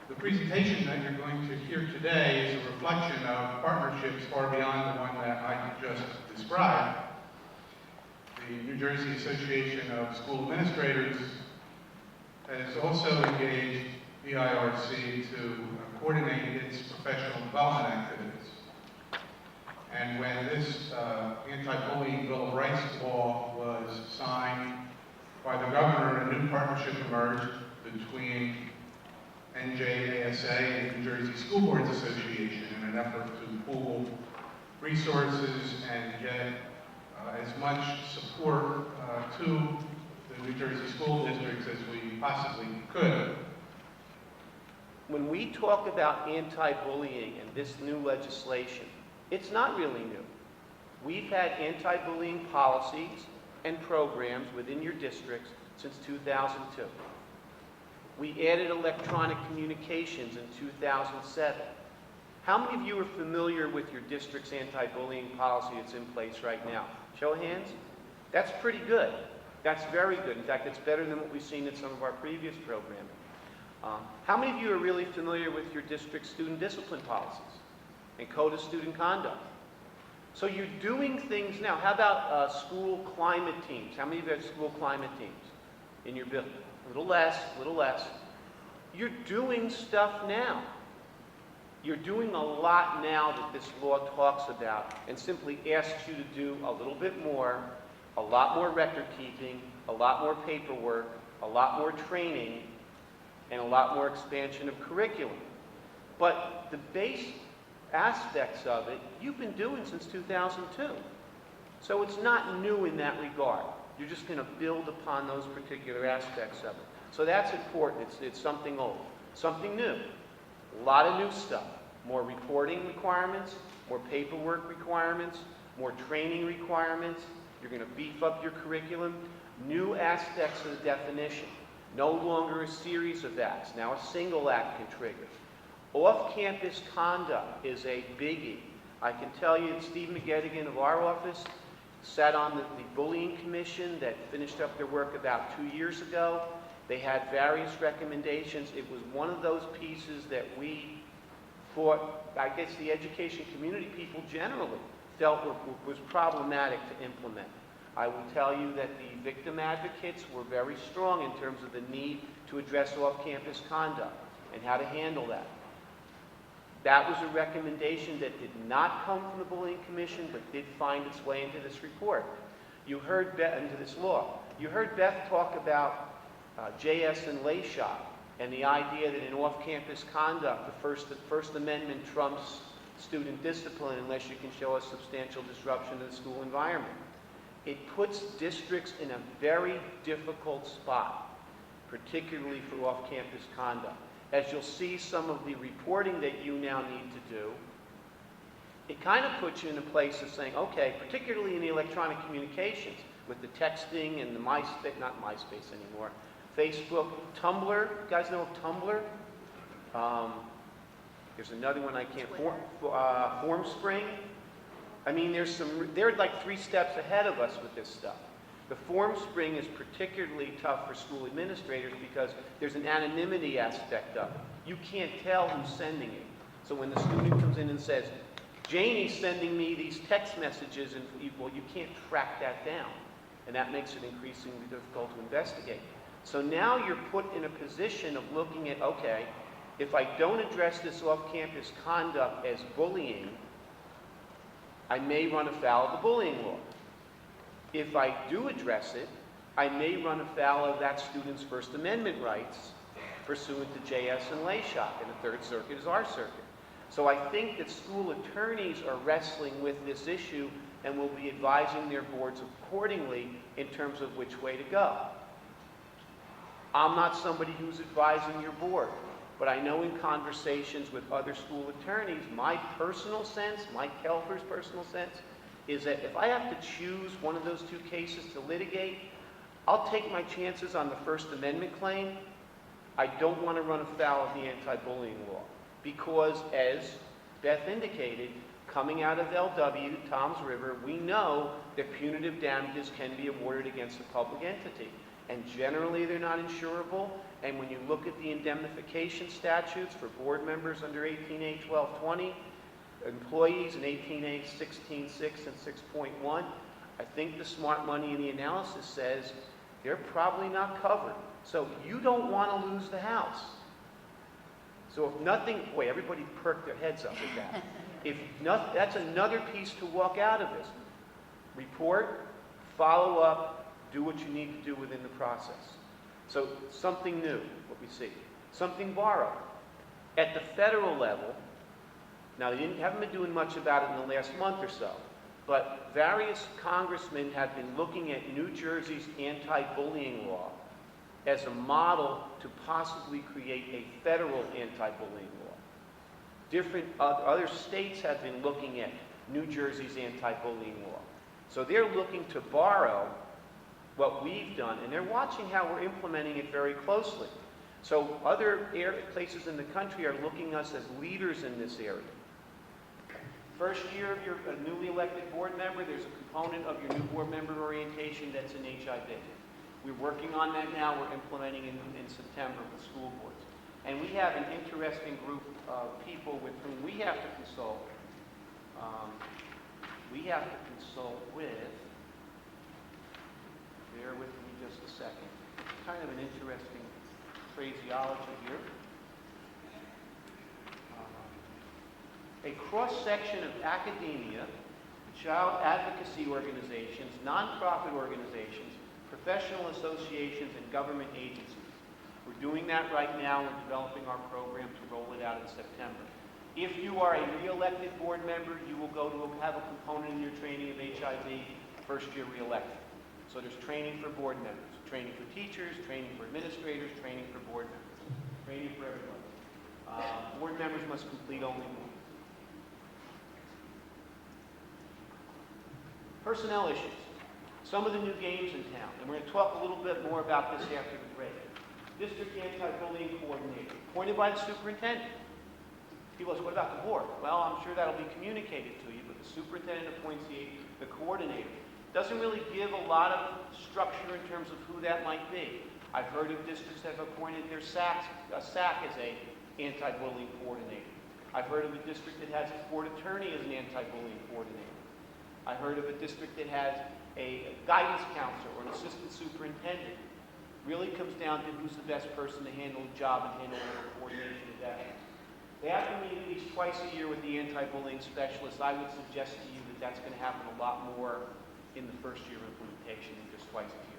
The presentation that you're going to hear today is a reflection of partnerships far beyond the one that I just described. The New Jersey Association of School Administrators has also engaged the IRC to coordinate its professional development activities. And when this anti-bullying Bill of Rights law was signed by the governor, a new partnership emerged between NJSBA and New Jersey School Boards Association in an effort to pool resources and get as much support to the New Jersey school districts as we possibly could. When we talk about anti-bullying and this new legislation, it's not really new. We've had anti-bullying policies and programs within your districts since 2002. We added electronic communications in 2007. How many of you are familiar with your district's anti-bullying policy that's in place right now? Show of hands. That's pretty good. That's very good. In fact, it's better than what we've seen in some of our previous programming. How many of you are really familiar with your district's student discipline policies and code of student conduct? So you're doing things now. How about school climate teams? How many of you have school climate teams in your building? A little less, a little less. You're doing stuff now. You're doing a lot now that this law talks about and simply asks you to do a little bit more, a lot more record keeping, a lot more paperwork, a lot more training, and a lot more expansion of curriculum. But the base aspects of it, you've been doing since 2002. So it's not new in that regard. You're just going to build upon those particular aspects of it. So that's important. It's something old. Something new. A lot of new stuff. More reporting requirements, more paperwork requirements, more training requirements. You're going to beef up your curriculum. New aspects of the definition. No longer a series of acts. Now a single act can trigger. Off-campus conduct is a biggie. I can tell you that Steve McGettigan of our office sat on the bullying commission that finished up their work about 2 years ago. They had various recommendations. It was one of those pieces that we thought, I guess the education community people generally felt was problematic to implement. I will tell you that the victim advocates were very strong in terms of the need to address off-campus conduct and how to handle that. That was a recommendation that did not come from the Bullying Commission, but did find its way into this report. You heard into this law. You heard Beth talk about JS and lay shop and the idea that in off-campus conduct, the First Amendment trumps student discipline unless you can show a substantial disruption to the school environment. It puts districts in a very difficult spot, particularly for off-campus conduct. As you'll see some of the reporting that you now need to do, it kind of puts you in a place of saying, okay, particularly in the electronic communications, with the texting and the MySpace, not MySpace anymore, Facebook, Tumblr. You guys know of Tumblr? There's another one I can't, FormSpring. I mean, they're like 3 steps ahead of us with this stuff. The FormSpring is particularly tough for school administrators because there's an anonymity aspect of it. You can't tell who's sending it. So when the student comes in and says, Janie's sending me these text messages, and well, you can't track that down. And that makes it increasingly difficult to investigate. So now you're put in a position of looking at, okay, if I don't address this off-campus conduct as bullying, I may run afoul of the bullying law. If I do address it, I may run afoul of that student's First Amendment rights pursuant to JS and lay shop, and the Third Circuit is our circuit. So I think that school attorneys are wrestling with this issue and will be advising their boards accordingly in terms of which way to go. I'm not somebody who's advising your board, but I know in conversations with other school attorneys, my personal sense, Mike Kaelber's personal sense, is that if I have to choose one of those 2 cases to litigate, I'll take my chances on the First Amendment claim. I don't want to run afoul of the anti-bullying law because, as Beth indicated, coming out of LW, Tom's River, we know that punitive damages can be awarded against a public entity. And generally they're not insurable, And when you look at the indemnification statutes for board members under 18A 1220, employees in 18A 16.6 and 6.1, I think the smart money in the analysis says they're probably not covered. So you don't want to lose the house. So if nothing, boy, everybody perked their heads up at that. If not, that's another piece to walk out of this. Report, follow up, do what you need to do within the process. So something new, what we see. Something borrowed. At the federal level, now they haven't been doing much about it in the last month or so, but various congressmen have been looking at New Jersey's anti-bullying law as a model to possibly create a federal anti-bullying law. Different other states have been looking at New Jersey's anti-bullying law. So they're looking to borrow what we've done, and they're watching how we're implementing it very closely. So other places in the country are looking at us as leaders in this area. First year of your newly elected board member, there's a component of your new board member orientation that's in HIV. We're working on that now. We're implementing in September with school boards. And we have an interesting group of people with whom we have to consult. Bear with me just a second. Kind of an interesting phraseology here. A cross-section of academia, child advocacy organizations, nonprofit organizations, professional associations, and government agencies. We're doing that right now. We're developing our program to roll it out in September. If you are a re-elected board member, you will go to have a component in your training of HIV, first year re-elected. So there's training for board members, training for teachers, training for administrators, training for board members, training for everybody. Board members must complete only one. Personnel issues. Some of the new games in town, and we're going to talk a little bit more about this after the break. District Anti-Bullying Coordinator, appointed by the superintendent. People ask, what about the board? Well, I'm sure that'll be communicated to you, but the superintendent appoints the coordinator. Doesn't really give a lot of structure in terms of who that might be. I've heard of districts that have appointed their SAC as a anti-bullying coordinator. I've heard of a district that has a board attorney as an anti-bullying coordinator. I heard of a district that has a guidance counselor or an assistant superintendent. Really comes down to who's the best person to handle the job and handle the coordination of that. They have to meet at least twice a year with the anti-bullying specialist. I would suggest to you that that's going to happen a lot more in the first year of implementation than just twice a year.